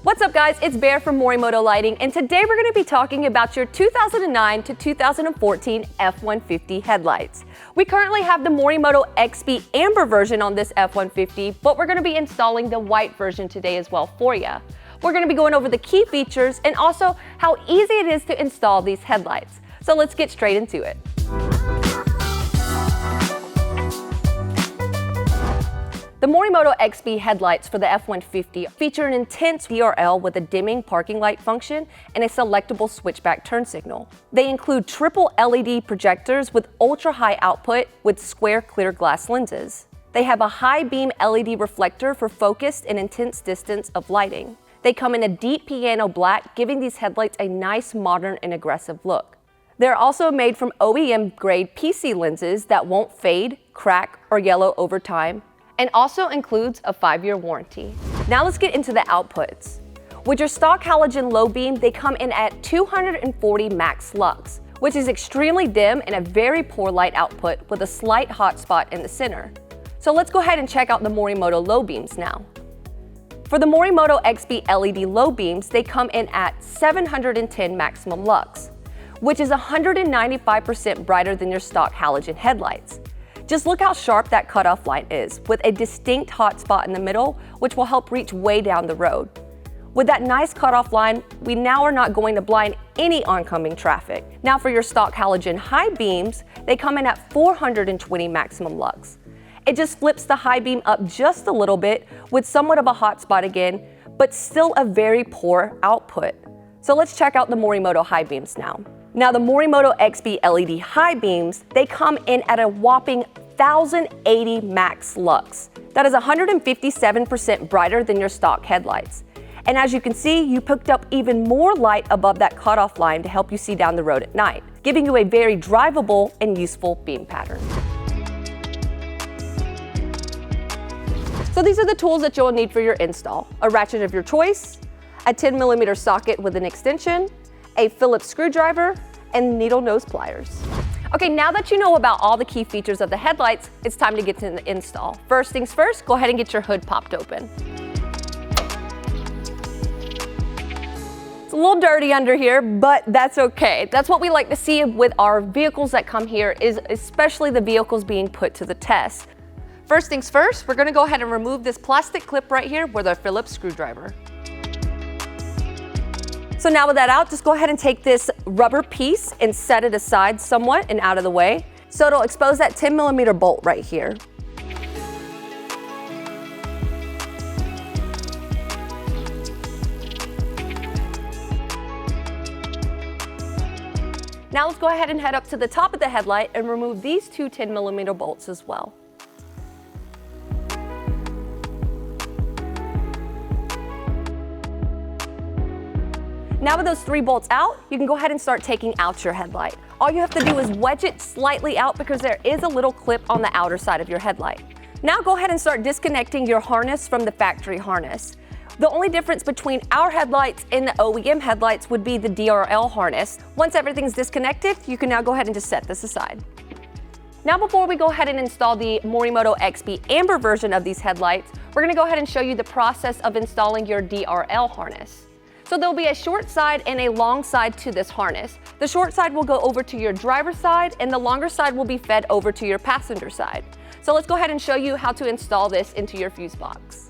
What's up guys, it's Bear from Morimoto Lighting, and today we're going to be talking about your 2009 to 2014 F-150 headlights. We currently have the Morimoto XB Amber version on this F-150, but we're going to be installing the white version today as well for you. We're going to be going over the key features and also how easy it is to install these headlights. So let's get straight into it. The Morimoto XB headlights for the F-150 feature an intense DRL with a dimming parking light function and a selectable switchback turn signal. They include triple LED projectors with ultra-high output with square clear glass lenses. They have a high beam LED reflector for focused and intense distance of lighting. They come in a deep piano black, giving these headlights a nice, modern, and aggressive look. They're also made from OEM grade PC lenses that won't fade, crack, or yellow over time, and also includes a 5-year warranty. Now let's get into the outputs. With your stock halogen low beam, they come in at 240 Max Lux, which is extremely dim and a very poor light output with a slight hot spot in the center. So let's go ahead and check out the Morimoto low beams now. For the Morimoto XB LED low beams, they come in at 710 maximum lux, which is 195% brighter than your stock halogen headlights. Just look how sharp that cutoff line is, with a distinct hot spot in the middle, which will help reach way down the road. With that nice cutoff line, we now are not going to blind any oncoming traffic. Now for your stock halogen high beams, they come in at 420 maximum lux. It just flips the high beam up just a little bit with somewhat of a hot spot again, but still a very poor output. So let's check out the Morimoto high beams now. Now the Morimoto XB LED high beams, they come in at a whopping 1080 Max Lux. That is 157% brighter than your stock headlights. And as you can see, you picked up even more light above that cutoff line to help you see down the road at night, giving you a very drivable and useful beam pattern. So these are the tools that you'll need for your install: a ratchet of your choice, a 10mm socket with an extension, a Phillips screwdriver, and needle nose pliers. Okay, now that you know about all the key features of the headlights, it's time to get to the install. First things first, go ahead and get your hood popped open. It's a little dirty under here, but that's okay. That's what we like to see with our vehicles that come here, is especially the vehicles being put to the test. First things first, we're gonna go ahead and remove this plastic clip right here with our Phillips screwdriver. So now with that out, just go ahead and take this rubber piece and set it aside somewhat and out of the way. So it'll expose that 10mm bolt right here. Now let's go ahead and head up to the top of the headlight and remove these two 10mm bolts as well. Now with those 3 bolts out, you can go ahead and start taking out your headlight. All you have to do is wedge it slightly out because there is a little clip on the outer side of your headlight. Now go ahead and start disconnecting your harness from the factory harness. The only difference between our headlights and the OEM headlights would be the DRL harness. Once everything's disconnected, you can now go ahead and just set this aside. Now before we go ahead and install the Morimoto XB Amber version of these headlights, we're gonna go ahead and show you the process of installing your DRL harness. So there'll be a short side and a long side to this harness. The short side will go over to your driver's side and the longer side will be fed over to your passenger side. So let's go ahead and show you how to install this into your fuse box.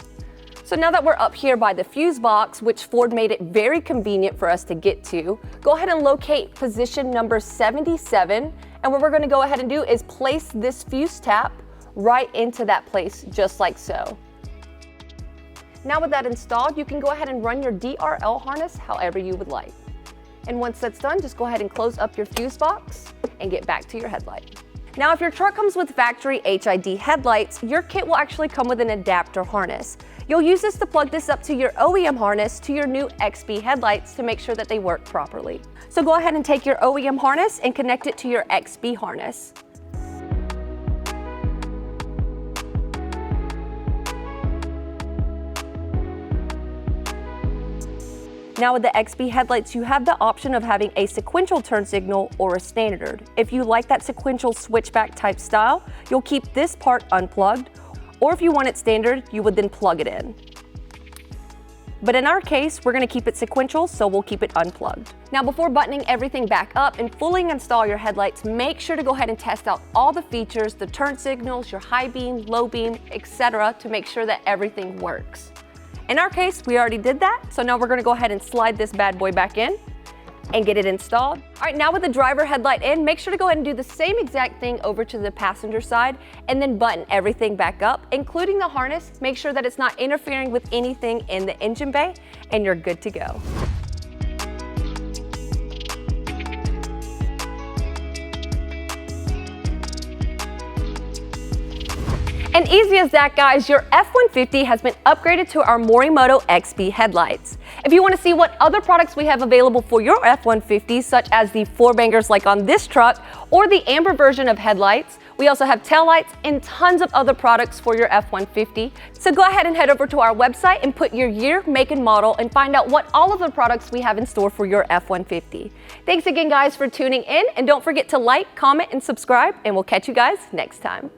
So now that we're up here by the fuse box, which Ford made it very convenient for us to get to, go ahead and locate position number 77. And what we're gonna go ahead and do is place this fuse tap right into that place, just like so. Now with that installed, you can go ahead and run your DRL harness however you would like. And once that's done, just go ahead and close up your fuse box and get back to your headlight. Now if your truck comes with factory HID headlights, your kit will actually come with an adapter harness. You'll use this to plug this up to your OEM harness to your new XB headlights to make sure that they work properly. So go ahead and take your OEM harness and connect it to your XB harness. Now with the XB headlights, you have the option of having a sequential turn signal or a standard. If you like that sequential switchback type style, you'll keep this part unplugged, or if you want it standard, you would then plug it in. but in our case, we're gonna keep it sequential, so we'll keep it unplugged. Now, before buttoning everything back up and fully install your headlights, make sure to go ahead and test out all the features, the turn signals, your high beam, low beam, etc., to make sure that everything works. In our case, we already did that, so now we're gonna go ahead and slide this bad boy back in and get it installed. All right, now with the driver headlight in, make sure to go ahead and do the same exact thing over to the passenger side and then button everything back up, including the harness. Make sure that it's not interfering with anything in the engine bay, and you're good to go. And easy as that, guys, your F-150 has been upgraded to our Morimoto XB headlights. If you want to see what other products we have available for your F-150, such as the 4-bangers like on this truck, or the amber version of headlights, we also have taillights and tons of other products for your F-150. So go ahead and head over to our website and put your year, make, and model and find out what all of the products we have in store for your F-150. Thanks again, guys, for tuning in, and don't forget to like, comment, and subscribe, and we'll catch you guys next time.